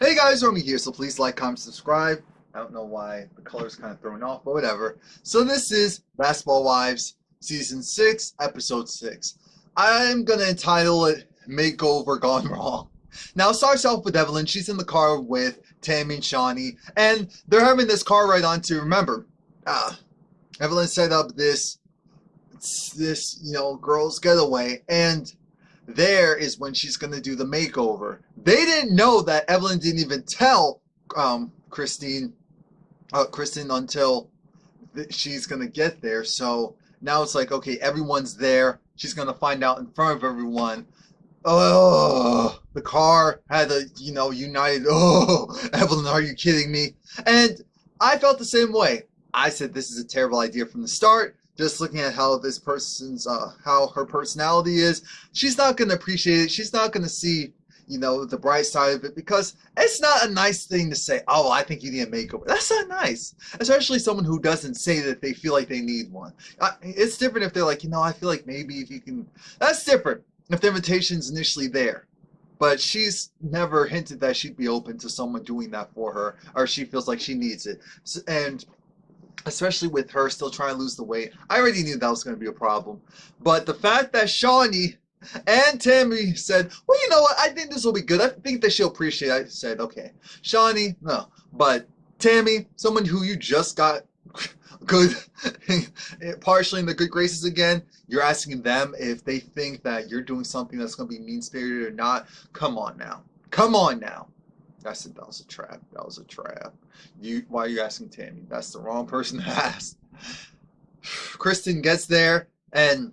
Hey guys, Romie here, so please like, comment, subscribe. I don't know why the color's kind of thrown off, but whatever. So this is Basketball Wives, Season 6, Episode 6. I'm gonna entitle it Makeover Gone Wrong. Now it starts off with Evelyn. She's in the car with Tammy and Shawnee, and they're having this car ride on to remember. Evelyn set up this girls getaway, and there is when she's going to do the makeover. They didn't know that Evelyn didn't even tell Kristen until she's going to get there. So now it's like, okay, everyone's there. She's going to find out in front of everyone. Oh, the car had a, united. Oh, Evelyn, are you kidding me? And I felt the same way. I said this is a terrible idea from the start. Just looking at how this person's, how her personality is, she's not going to appreciate it. She's not going to see, the bright side of it because it's not a nice thing to say, oh, I think you need a makeover. That's not nice. Especially someone who doesn't say that they feel like they need one. It's different if they're like, I feel like maybe if you can. That's different if the invitation's initially there. But she's never hinted that she'd be open to someone doing that for her, or she feels like she needs it. And especially with her still trying to lose the weight, I already knew that was going to be a problem. But the fact that Shawnee and Tammy said, well, you know what, I think this will be good. I think that she'll appreciate it. I said, okay, Shawnee, no. But Tammy, someone who you just got good, partially in the good graces again, you're asking them if they think that you're doing something that's going to be mean-spirited or not. Come on now. Come on now. I said that was a trap. That was a trap. Why are you asking Tammy? That's the wrong person to ask. Kristen gets there and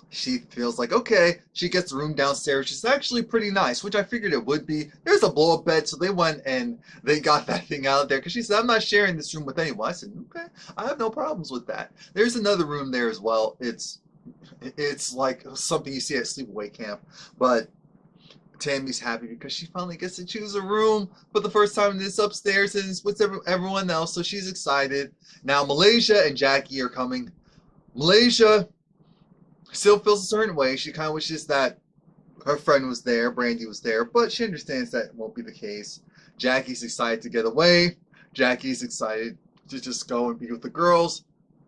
she feels like, okay, she gets the room downstairs. She's actually pretty nice, which I figured it would be. There's a blow-up bed, so they went and they got that thing out of there because she said, I'm not sharing this room with anyone. I said, okay, I have no problems with that. There's another room there as well. It's like something you see at sleepaway camp, but Tammy's happy because she finally gets to choose a room for the first time in this upstairs and it's with everyone else, so she's excited. Now Malaysia and Jackie are coming. Malaysia still feels a certain way. She kind of wishes that her friend was there, Brandy was there, but she understands that won't be the case. Jackie's excited to get away. Jackie's excited to just go and be with the girls.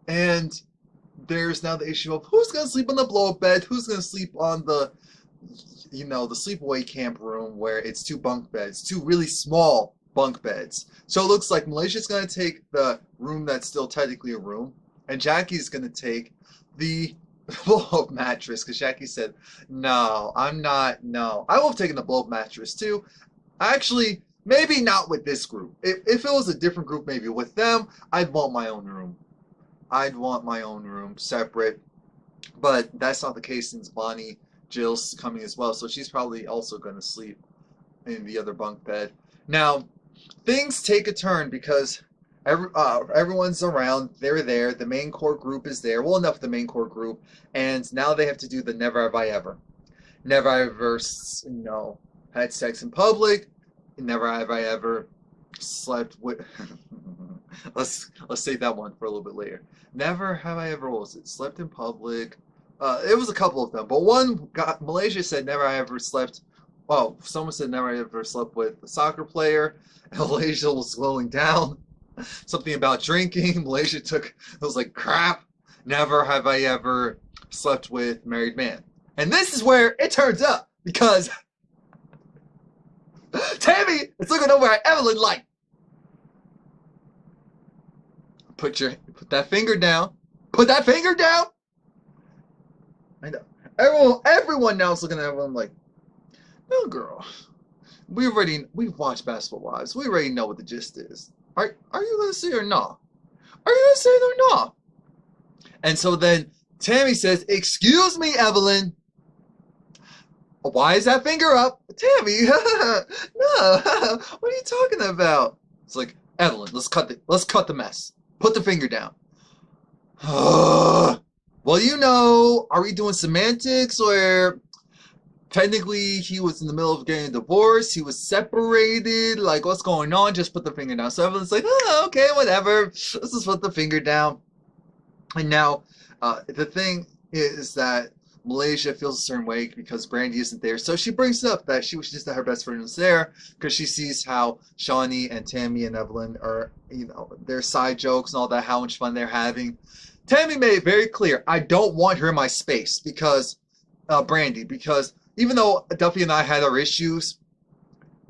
And there's now the issue of who's going to sleep on the blow-up bed, who's going to sleep on the the sleepaway camp room where it's two bunk beds, two really small bunk beds. So it looks like Malaysia's going to take the room that's still technically a room, and Jackie's going to take the blow-up mattress because Jackie said, no, I'm not, no. I would have taken the blow-up mattress too. Actually, maybe not with this group. If it was a different group, maybe with them, I'd want my own room. I'd want my own room separate, but that's not the case since Jill's coming as well, so she's probably also going to sleep in the other bunk bed. Now, things take a turn because everyone's around. They're there. The main core group is there. Well, enough of the main core group. And now they have to do the never have I ever. Never have I ever, had sex in public. Never have I ever slept with... let's save that one for a little bit later. Never have I ever, what was it? Slept in public... it was a couple of them, but one got, Malaysia said never I ever slept. Well, someone said never I ever slept with a soccer player. And Malaysia was slowing down. Something about drinking. Malaysia it was like crap. Never have I ever slept with a married man. And this is where it turns up because Tammy is looking over at Evelyn like, put that finger down. Put that finger down. I know. Everyone now is looking at everyone like, no, girl. We've watched Basketball Wives. We already know what the gist is. Are you gonna say or not? Are you gonna say it or not? And so then Tammy says, excuse me, Evelyn. Why is that finger up? Tammy, no. What are you talking about? It's like, Evelyn, let's cut the mess. Put the finger down. Well, are we doing semantics where technically he was in the middle of getting a divorce, he was separated, like what's going on? Just put the finger down. So everyone's like, oh, okay, whatever. Let's just put the finger down. And now the thing is that Malaysia feels a certain way because Brandy isn't there. So she brings up that she wishes that her best friend was there because she sees how Shawnee and Tammy and Evelyn are, their side jokes and all that, how much fun they're having. Tammy made it very clear, I don't want her in my space because, Brandy, because even though Duffy and I had our issues,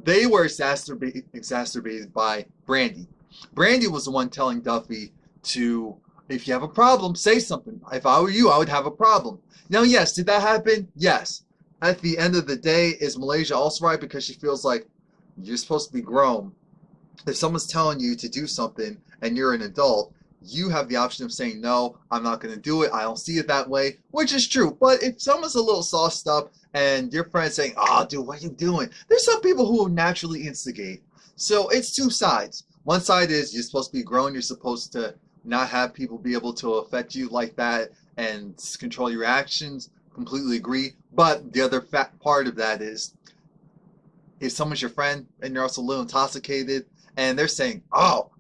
they were exacerbated by Brandy. Brandy was the one telling Duffy to, if you have a problem, say something. If I were you, I would have a problem. Now, yes, did that happen? Yes. At the end of the day, is Malaysia also right because she feels like you're supposed to be grown? If someone's telling you to do something and you're an adult, you have the option of saying, no, I'm not going to do it. I don't see it that way, which is true. But if someone's a little sauced up and your friend's saying, oh, dude, what are you doing? There's some people who will naturally instigate. So it's two sides. One side is you're supposed to be grown. You're supposed to not have people be able to affect you like that and control your actions. Completely agree. But the other part of that is if someone's your friend and you're also a little intoxicated and they're saying, oh,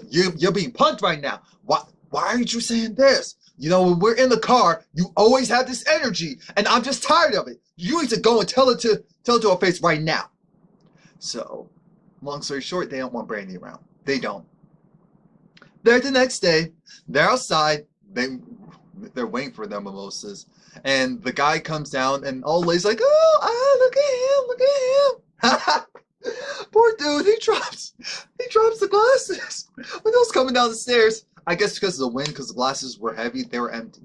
you're being punked right now. Why aren't you saying this? When we're in the car, you always have this energy and I'm just tired of it. You need to go and tell it to her face right now. So, long story short, they don't want Brandy around. They don't. There the next day, they're outside, they're waiting for their mimosas, and the guy comes down and old lady's like, oh, look at him. Poor dude, he drops the glasses. When he was coming down the stairs, I guess because of the wind, because the glasses were heavy, they were empty.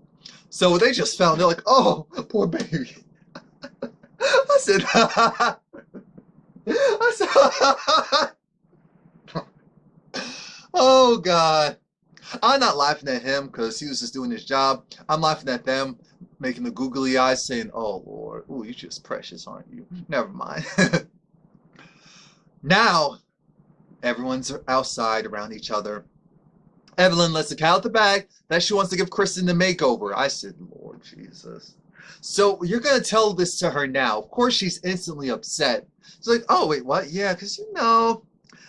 So they just fell, and they're like, oh, poor baby. I said, oh, God. I'm not laughing at him because he was just doing his job. I'm laughing at them, making the googly eyes, saying, oh, Lord, ooh, you're just precious, aren't you? Never mind. Now, everyone's outside around each other. Evelyn lets the cat out the bag that she wants to give Kristen the makeover. I said, Lord Jesus. So you're going to tell this to her now. Of course, she's instantly upset. She's like, oh, wait, what? Yeah, because,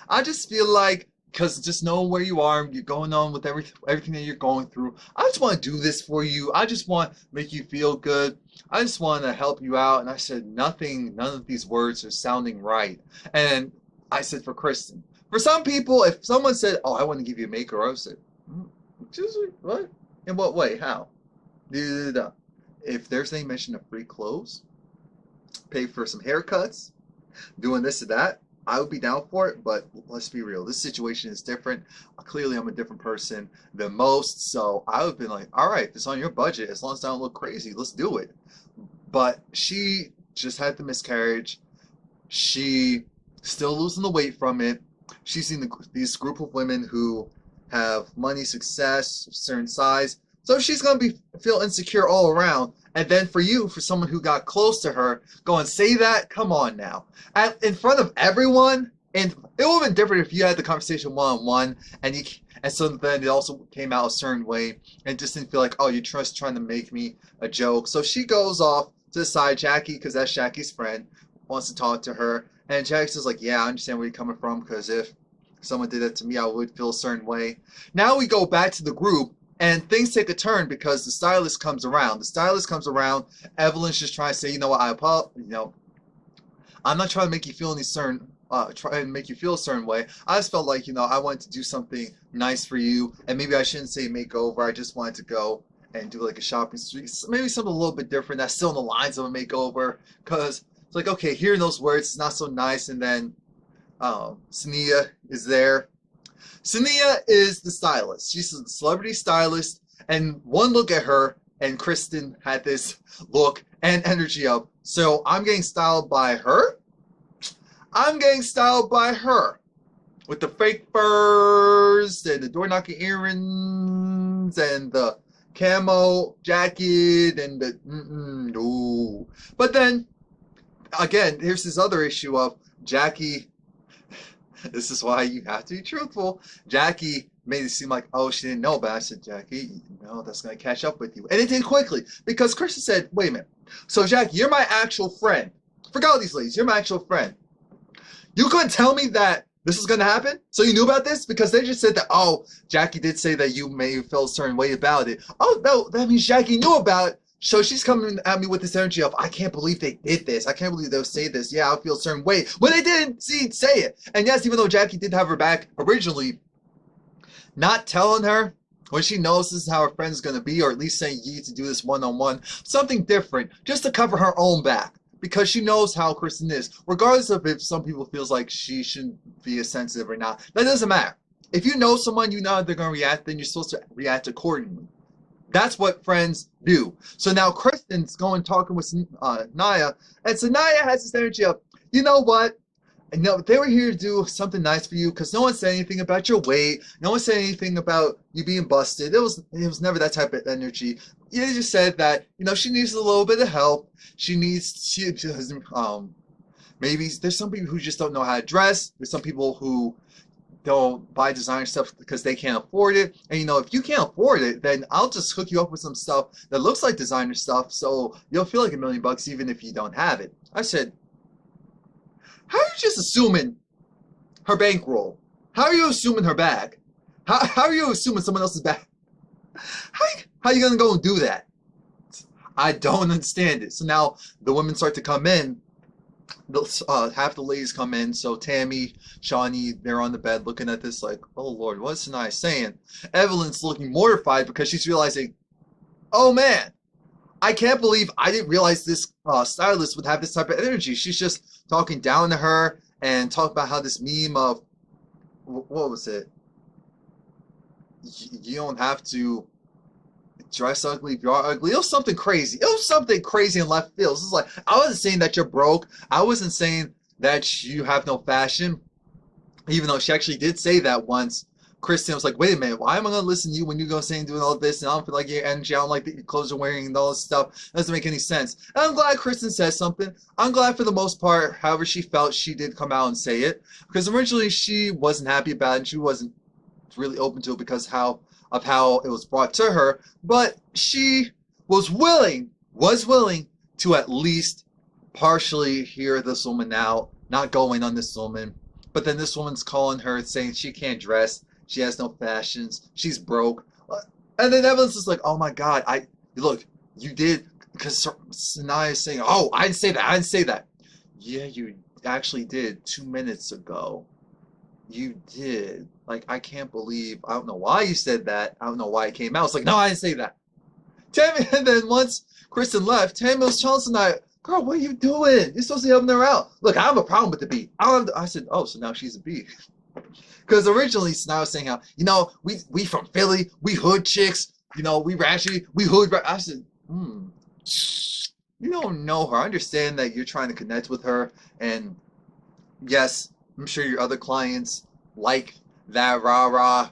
I just feel like, because just knowing where you are, you're going on with everything that you're going through. I just want to do this for you. I just want to make you feel good. I just want to help you out. And I said, none of these words are sounding right. And I said, for Kristen. For some people, if someone said, oh, I want to give you a makeover, I would say, excuse me, what? In what way? How? If there's any mention of free clothes, pay for some haircuts, doing this or that, I would be down for it, but let's be real. This situation is different. Clearly, I'm a different person than most, so I would have been like, all right, if it's on your budget, as long as I don't look crazy, let's do it. But she just had the miscarriage. She still losing the weight from it. She's seen these group of women who have money, success, certain size. So she's going to feel insecure all around. And then for someone who got close to her, go and say that? Come on now. In front of everyone, and it would have been different if you had the conversation one-on-one, and so then it also came out a certain way, and just didn't feel like, oh, you're just trying to make me a joke. So she goes off to the side, Jackie, because that's Jackie's friend, wants to talk to her. And Jackie says, like, yeah, I understand where you're coming from, because if someone did that to me, I would feel a certain way. Now we go back to the group, and things take a turn because the stylist comes around. Evelyn's just trying to say, you know what, I'm not trying to make you feel a certain way. I just felt like, I wanted to do something nice for you, and maybe I shouldn't say makeover. I just wanted to go and do like a shopping street, maybe something a little bit different that's still in the lines of a makeover, because it's like, okay, hearing those words is not so nice. And then Saniy'yah is there. Saniy'yah is the stylist. She's a celebrity stylist, and one look at her, and Kristen had this look and energy of, so I'm getting styled by her? I'm getting styled by her. With the fake furs, and the door-knocking earrings, and the camo jacket, and the, no. But then, again, here's this other issue of Jackie. This is why you have to be truthful. Jackie made it seem like, oh, she didn't know, but I said, Jackie, that's going to catch up with you. And it did quickly, because Kristen said, wait a minute. So, Jackie, you're my actual friend. Forget all these ladies. You're my actual friend. You couldn't tell me that this was going to happen? So you knew about this? Because they just said that, oh, Jackie did say that you may feel a certain way about it. Oh, no, that means Jackie knew about it. So she's coming at me with this energy of, I can't believe they did this. I can't believe they'll say this. Yeah, I feel a certain way. When they didn't say it. And yes, even though Jackie did have her back originally, not telling her when she knows this is how her friend's going to be, or at least saying you need to do this one-on-one, something different, just to cover her own back. Because she knows how Kristen is. Regardless of if some people feels like she shouldn't be as sensitive or not. That doesn't matter. If you know someone, you know how they're going to react, then you're supposed to react accordingly. That's what friends do. So now Kristen's going talking with Saniy'yah, and Saniy'yah has this energy of, you know what? No, they were here to do something nice for you because no one said anything about your weight. No one said anything about you being busted. It was never that type of energy. You just said that, you know, she needs a little bit of help. She maybe there's some people who just don't know how to dress. There's some people who don't buy designer stuff because they can't afford it. And you know, if you can't afford it, then I'll just hook you up with some stuff that looks like designer stuff, so you'll feel like $1,000,000 even if you don't have it. I said, how are you just assuming her bankroll? How are you assuming her bag? How are you assuming someone else's bag? How are you gonna go and do that? I don't understand it. So now the women start to come in. Half the ladies come in, so Tammy, Shawnee, they're on the bed looking at this like, oh Lord, what's Saniy'yah saying? Evelyn's looking mortified because she's realizing, oh man, I can't believe I didn't realize this stylist would have this type of energy. She's just talking down to her and talking about how this meme of, what was it? You don't have to dress ugly if you are ugly. It was something crazy. It was something crazy in left field. It's like, I wasn't saying that you're broke. I wasn't saying that you have no fashion. Even though she actually did say that once. Kristen was like, wait a minute, why am I going to listen to you when you go saying doing all this and I don't feel like your energy, I don't like that your clothes are wearing and all this stuff. It doesn't make any sense. And I'm glad Kristen says something. I'm glad for the most part, however she felt, she did come out and say it. Because originally she wasn't happy about it and she wasn't really open to it because of how it was brought to her, but she was willing to at least partially hear this woman out, not going on this woman. But then this woman's calling her saying she can't dress, she has no fashions, she's broke. And then Evelyn's just like, oh my God, look, you did, because Saniy'yah is saying, oh, I didn't say that. Yeah, you actually did 2 minutes ago. You did. Like, I can't believe, I don't know why you said that. I don't know why it came out. It's like, no, I didn't say that. Tammy, and then once Kristen left, Tammy was telling Saniy'yah, girl, what are you doing? You're supposed to be helping her out. Look, I have a problem with the B. I said, oh, so now she's a B. Because originally Saniy'yah was saying how, you know, we from Philly, we hood chicks, you know, we ratchet, we hood. I said, you don't know her. I understand that you're trying to connect with her, and yes, I'm sure your other clients like that rah-rah,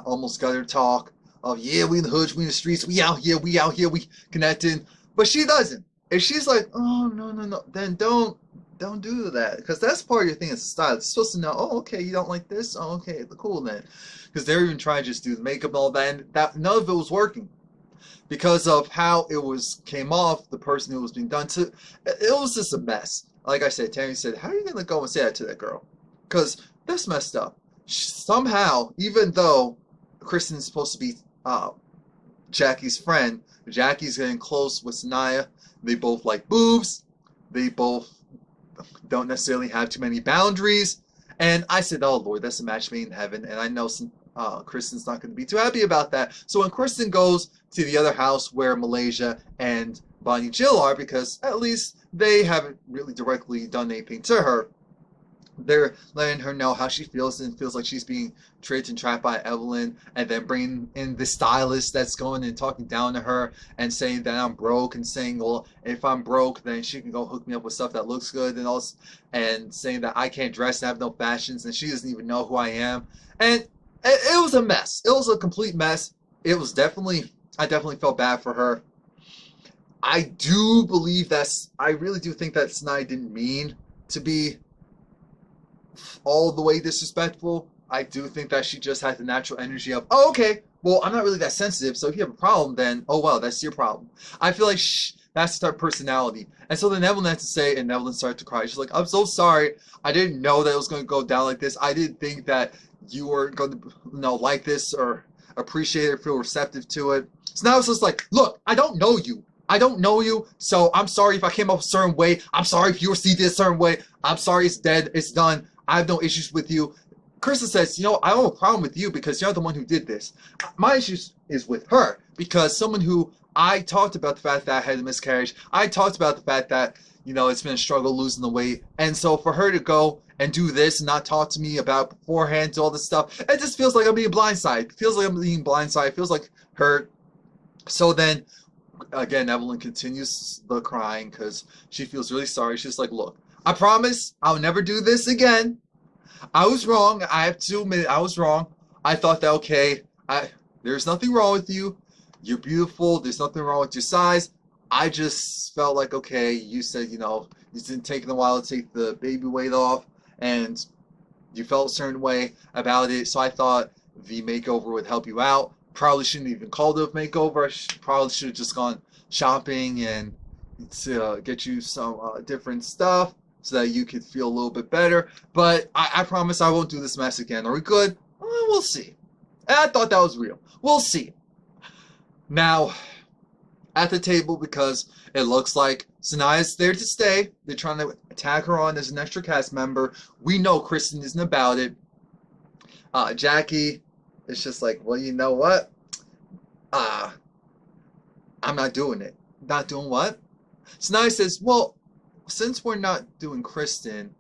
almost gutter talk of, yeah, we in the hoods, we in the streets, we out here, we connecting. But she doesn't. If she's like, oh, no, then don't do that. Because that's part of your thing as a stylist. You're supposed to know, oh, okay, you don't like this? Oh, okay, cool then. Because they're even trying to just do the makeup and all that, and none of it was working. Because of how it came off, the person who was being done to, it was just a mess. Like I said, Tammy said, how are you going to go and say that to that girl? Because that's messed up. Somehow, even though Kristen's supposed to be Jackie's friend, Jackie's getting close with Saniy'yah. They both like boobs. They both don't necessarily have too many boundaries. And I said, oh Lord, that's a match made in heaven. And I know Kristen's not going to be too happy about that. So when Kristen goes to the other house where Malaysia and Bonnie Jill are, because at least they haven't really directly done anything to her, they're letting her know how she feels and feels like she's being tricked and trapped by Evelyn, and then bringing in the stylist that's going and talking down to her and saying that I'm broke, and saying, well, if I'm broke, then she can go hook me up with stuff that looks good, and also, and saying that I can't dress and have no fashions, and she doesn't even know who I am. And it was a mess. It was a complete mess. It was I definitely felt bad for her. I do believe I really do think that Saniy'yah didn't mean to be all the way disrespectful. I do think that she just had the natural energy of, oh, okay, well, I'm not really that sensitive, so if you have a problem, then, oh, well, that's your problem. I feel like that's her personality. And so then Evelyn had to say, and Evelyn started to cry. She's like, I'm so sorry. I didn't know that it was going to go down like this. I didn't think that you were going to, like this, or appreciate it, feel receptive to it. So now it's just like, look, I don't know you. I don't know you, so I'm sorry if I came up a certain way. I'm sorry if you received it a certain way. I'm sorry it's dead. It's done. I have no issues with you. Kristen says, you know, I don't have a problem with you because you're the one who did this. My issue is with her because someone who I talked about the fact that I had a miscarriage. I talked about the fact that, you know, it's been a struggle losing the weight. And so for her to go and do this and not talk to me about beforehand, all this stuff, it just feels like I'm being blindsided. It feels like I'm being blindsided. It feels like hurt. So then, again, Evelyn continues the crying because she feels really sorry. She's like, look, I promise I'll never do this again. I was wrong. I have to admit I was wrong. I thought that, okay, there's nothing wrong with you. You're beautiful. There's nothing wrong with your size. I just felt like, okay, you said, you know, it's been taking a while to take the baby weight off, and you felt a certain way about it. So I thought the makeover would help you out. Probably shouldn't even called it a makeover. I probably should have just gone shopping and to get you some different stuff so that you could feel a little bit better. But I promise I won't do this mess again. Are we good? We'll see. And I thought that was real. We'll see. Now, at the table, because it looks like Saniy'ah's there to stay. They're trying to tag her on as an extra cast member. We know Kristen isn't about it. Jackie is just like, well, you know what? I'm not doing it. Not doing what? Saniy'ah says, well, since we're not doing Kristen,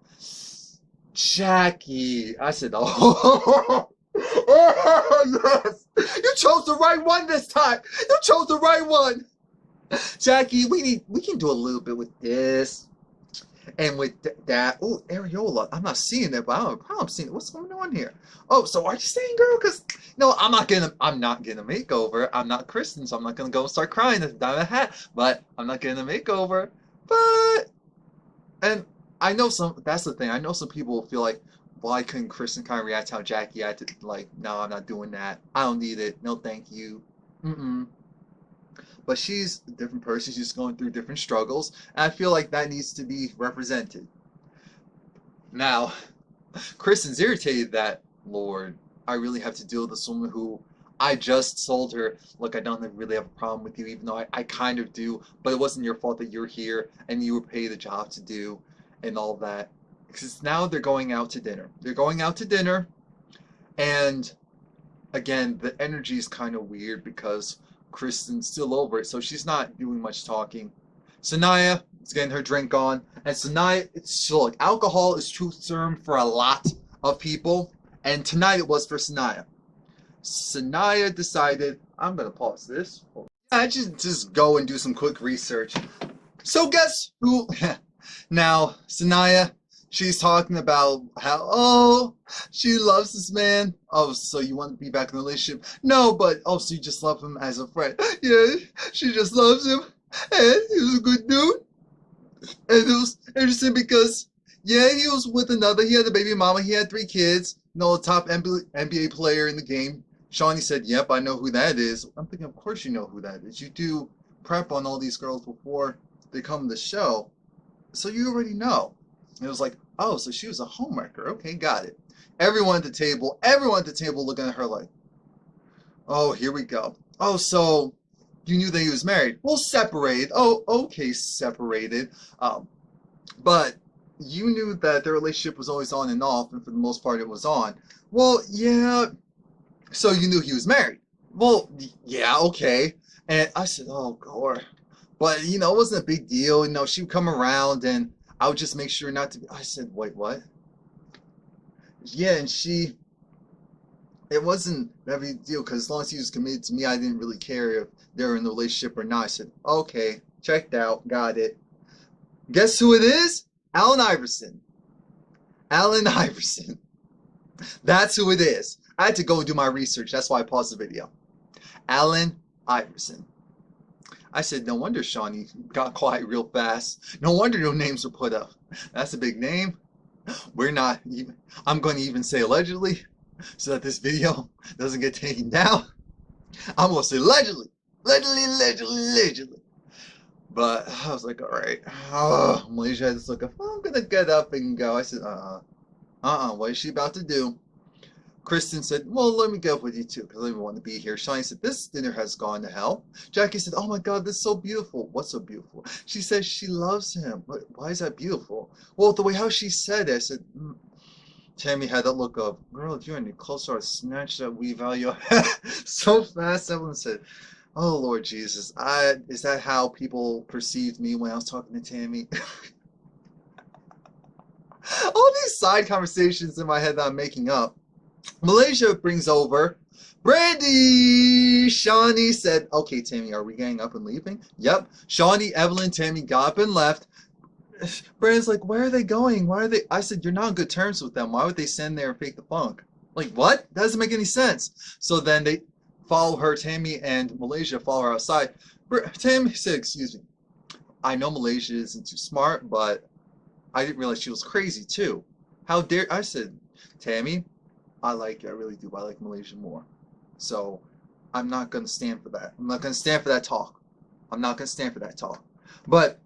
Jackie. I said, oh, oh yes. You chose the right one this time. You chose the right one. Jackie, we can do a little bit with this. And with that, oh, areola. I'm not seeing it, but I don't have a problem seeing it. What's going on here? Oh, so are you saying, girl? Because no, I'm not getting a makeover. I'm not Kristen, so I'm not gonna go and start crying at the diamond hat. But I'm not getting a makeover. But and I know that's the thing. I know some people will feel like, why couldn't Kristen kind of react how Jackie acted? Like, no, I'm not doing that. I don't need it. No, thank you. But she's a different person. She's going through different struggles. And I feel like that needs to be represented. Now, Kristen's irritated that, Lord, I really have to deal with this woman who I just told her, look, I don't really have a problem with you, even though I kind of do. But it wasn't your fault that you're here and you were paid a job to do and all that. Because now they're going out to dinner. They're going out to dinner. And, again, the energy is kind of weird because Kristen's still over it, so she's not doing much talking. Saniy'yah is getting her drink on, and Saniy'yah, look, alcohol is truth serum for a lot of people, and tonight it was for Saniy'yah. Saniy'yah decided, I'm gonna pause this. I just go and do some quick research. So guess who? Now Saniy'yah, she's talking about how, oh, she loves this man. Oh, so you want to be back in a relationship? No, but oh, so you just love him as a friend. Yeah, she just loves him. And he was a good dude. And it was interesting because, yeah, he was with another. He had a baby mama. He had 3 kids. You know, the top NBA player in the game. Shawnee said, yep, I know who that is. I'm thinking, of course you know who that is. You do prep on all these girls before they come to the show. So you already know. It was like, oh, so she was a homewrecker. Okay, got it. Everyone at the table looking at her like, oh, here we go. Oh, so you knew that he was married. Well, separated. Oh, okay, separated. But you knew that their relationship was always on and off, and for the most part it was on. Well, yeah. So you knew he was married. Well, yeah, okay. And I said, oh, God. But, you know, it wasn't a big deal. You know, she would come around and I would just make sure not to be. I said, wait, what? Yeah, and it wasn't that big deal because as long as he was committed to me, I didn't really care if they were in a relationship or not. I said, okay, checked out, got it. Guess who it is? Allen Iverson. Allen Iverson. That's who it is. I had to go and do my research. That's why I paused the video. Allen Iverson. I said, no wonder Shawnee got quiet real fast. No wonder no names were put up. That's a big name. We're not even, I'm going to even say allegedly so that this video doesn't get taken down. I'm going to say allegedly. Allegedly. But I was like, all right. Oh, Malaysia had this look of, oh, I'm going to get up and go. I said, what is she about to do? Kristen said, well, let me go with you too, because I don't even want to be here. Shani said, this dinner has gone to hell. Jackie said, oh my God, this is so beautiful. What's so beautiful? She says she loves him. Why is that beautiful? Well, the way how she said it, I said, Tammy had that look of, girl, if you're any closer, I'll snatch that weave out of your head so fast. Evelyn said, oh, Lord Jesus, is that how people perceived me when I was talking to Tammy? All these side conversations in my head that I'm making up. Malaysia brings over Brandy. Shawnee said, okay, Tammy, are we getting up and leaving? Yep. Shawnee, Evelyn, Tammy got up and left. Brandon's like, where are they going? Why are they? I said, you're not on good terms with them. Why would they send there and fake the funk? Like, what? That doesn't make any sense. So then they follow her, Tammy and Malaysia follow her outside. Tammy said, excuse me, I know Malaysia isn't too smart, but I didn't realize she was crazy too. How dare, I said, Tammy, I like you, I really do. I like Malaysia more. So I'm not going to stand for that. I'm not going to stand for that talk. I'm not going to stand for that talk. But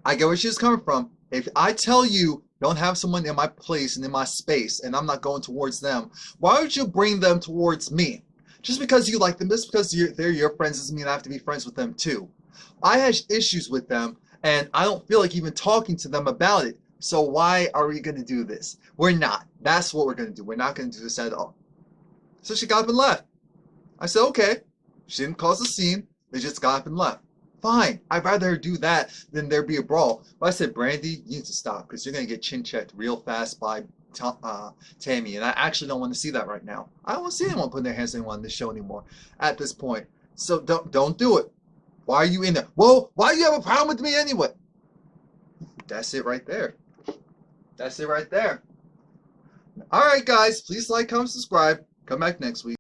I get where she's coming from. If I tell you don't have someone in my place and in my space and I'm not going towards them, why would you bring them towards me? Just because you like them, just because they're your friends doesn't mean I have to be friends with them too. I had issues with them and I don't feel like even talking to them about it. So why are we going to do this? We're not. That's what we're going to do. We're not going to do this at all. So she got up and left. I said, okay. She didn't cause a scene. They just got up and left. Fine. I'd rather her do that than there be a brawl. But I said, Brandy, you need to stop because you're going to get chin-checked real fast by Tammy. And I actually don't want to see that right now. I don't want to see anyone putting their hands on anyone on this show anymore at this point. So don't do it. Why are you in there? Well, why do you have a problem with me anyway? That's it right there. That's it right there. All right, guys. Please like, comment, subscribe. Come back next week.